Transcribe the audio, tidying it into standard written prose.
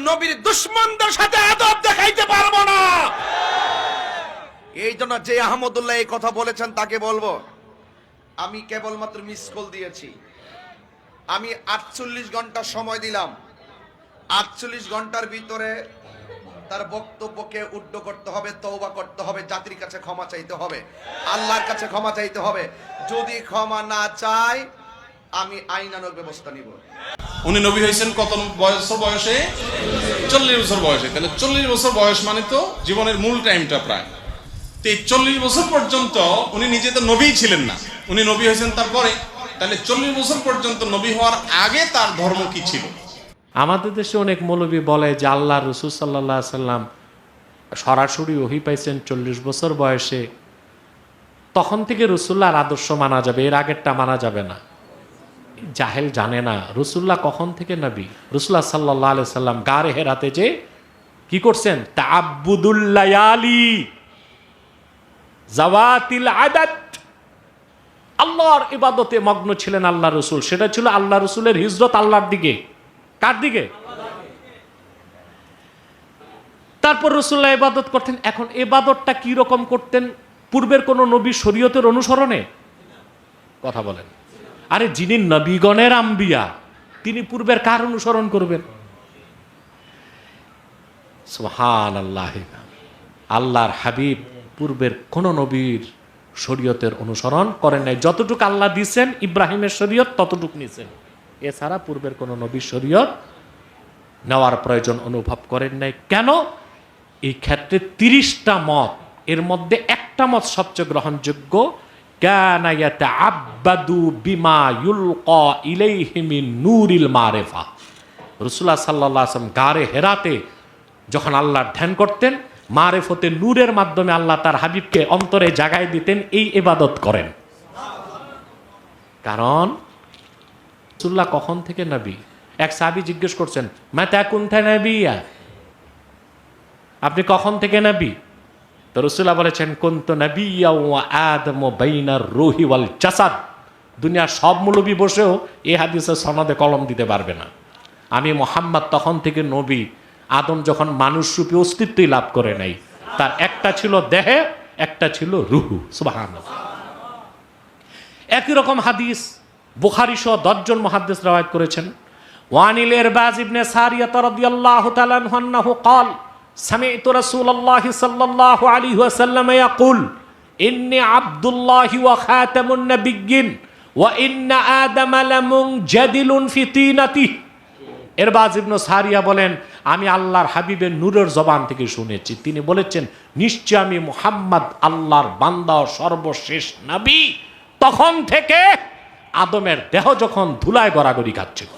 নবীর দুশমনদের সাথে আদব দেখাইতে পারবো না। এই জন্য যে আহমদুল্লাহ এই কথা বলেছেন তাকে বলবো, আমি কেবলমাত্র মিস কল দিয়েছি। আমি 48 ঘন্টা সময় দিলাম। 48 ঘন্টার ভিতরে তার বক্তব্যকে উড্ড করতে হবে, তওবা করতে হবে, জাতির কাছে ক্ষমা চাইতে হবে, আল্লাহর কাছে ক্ষমা চাইতে হবে। যদি ক্ষমা না চায় আমি আইনানুগ ব্যবস্থা নিব। উনি নবী হয়েছেন কত বয়সে? 40 বছর বয়সে। তাহলে 40 বছর বয়স মানে তো জীবনের মূল টাইমটা প্রায়। তো এই 40 বছর পর্যন্ত উনি নিজে তো নবী ছিলেন না, উনি নবী হয়েছেন তারপরে। তাহলে 40 বছর পর্যন্ত নবী হওয়ার আগে তার ধর্ম কি ছিল? আমাদের দেশে অনেক মৌলবী বলে যে আল্লাহ রসুল সাল্লাল্লাহু আলাইহি সাল্লাম সরাসরি ওহী পাইছেন 40 বছর বয়সে, তখন থেকে রসুল্লাহর আদর্শ মানা যাবে, এর আগেরটা মানা যাবে না। জাহেল জানে না রসুল্লাহ কখন থেকে নবী। রসুল্লাহ সাল্লাল্লাহু আলাইহি সাল্লাম গারে হেরাতে যে কি করছেন, তাআব্বুদুল লায়ালি জাওয়াতিল আদাদ, আল্লাহর ইবাদতে মগ্ন ছিলেন আল্লাহ রসুল। সেটা ছিল আল্লাহ রসুলের হিজরত আল্লাহর দিকে। কার দিকে? তারপর রাসূলুল্লাহ ইবাদত করতেন। এখন ইবাদতটা কি রকম করতেন? পূর্বের কোন নবীর শরীয়তের অনুসরণে? কথা বলেন। আরে যিনি নবীগণের আম্বিয়া, তিনি পূর্বের কার অনুসরণ করবেন? সুবহানাল্লাহ। আল্লাহর হাবিব পূর্বের কোন নবীর শরীয়তের অনুসরণ করেন নাই। যতটুকু আল্লাহ দিয়েছেন ইব্রাহিমের শরীয়ত ততটুকু নিয়েছেন, এছাড়া পূর্বের কোন নবীর শরীয়ত নেওয়ার প্রয়োজন অনুভব করেন নাই। কেন? এই ক্ষেত্রে 30টা মত, এর মধ্যে একটা মত সবচেয়ে গ্রহণযোগ্য। কানা ইয়াতাআব্বাদু বিমা ইউলকা ইলাইহি মিন নূরিল মারিফা। রাসূলুল্লাহ সাল্লাল্লাহু আলাইহি ওয়াসাল্লাম গারে হেরাতে যখন আল্লাহর ধ্যান করতেন, মারিফতে নূরের মাধ্যমে আল্লাহ তার হাবিবকে অন্তরে জাগায় দিতেন, এই ইবাদত করেন। কারণ রাসূলুল্লাহ কখন থেকে নবী? এক সাহাবী জিজ্ঞেস করছেন, মাতা কুনতা নবিয়্যা, আপনি কখন থেকে নবী? তো রাসূলুল্লাহ বলেছেন, কুনতু নাবিয়্যা ওয়া আদামু বাইনার রূহি ওয়াল জাসাদ। দুনিয়ার সব মৌলবী বসেও এই হাদিসের সনদে কলম দিতে পারবে না। আমি মুহাম্মদ তখন থেকে নবী, আদম যখন মানুষরূপী অস্তিত্বই লাভ করে নাই। তার একটা ছিল দেহে, একটা ছিল রুহু। সুবহানাল্লাহ। একই রকম হাদিস বুখারী সহ 10 জন মুহাদ্দিস রওয়ায়াত করেছেন। ওয়ানিল ইরবাজ ইবনে সারিয়া রাদিয়াল্লাহু তাআলা আনহু قال سمعت رسول الله صلى الله عليه وسلم يقول إني عبد الله وخاتم النبيين وإن آدم لمنجدل في طينته। ইরবাজ ইবনে সারিয়া বলেন, আমি আল্লাহর হাবিবের নূরের জবান থেকে শুনেছি, তিনি বলেছেন, নিশ্চয় আমি মুহাম্মদ আল্লাহর বান্দা ও সর্বশেষ নবী। তখন থেকে আদমের দেহ যখন ধুলায় গড়াগড়ি খাচ্ছিল।